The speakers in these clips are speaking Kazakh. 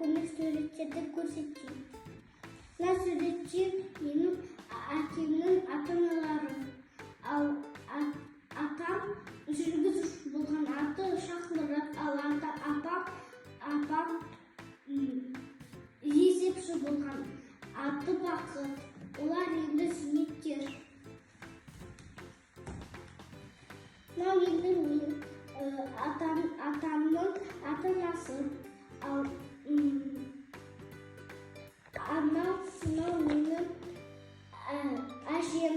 көне суреттерді көрсетейін. Мына суреттер менің әкемнің ата-аналарым. Ал атам жүргізуші болған, аты Шахмұрат, ал апам есепші болған, аты Бақыт. Олар енді зейнеткер. Мынау енді менің атамның ата-анасы. Ал мынау менің әжем.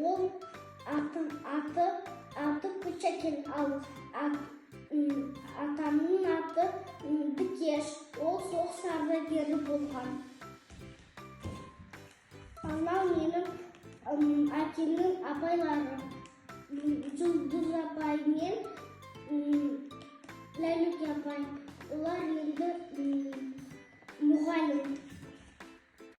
Ол аты Күчәкен, ал атамның аты Бікеш. Ол соғыс ардагері болған. Мынау менің әкемнің апайлары. Жұлдыз апай,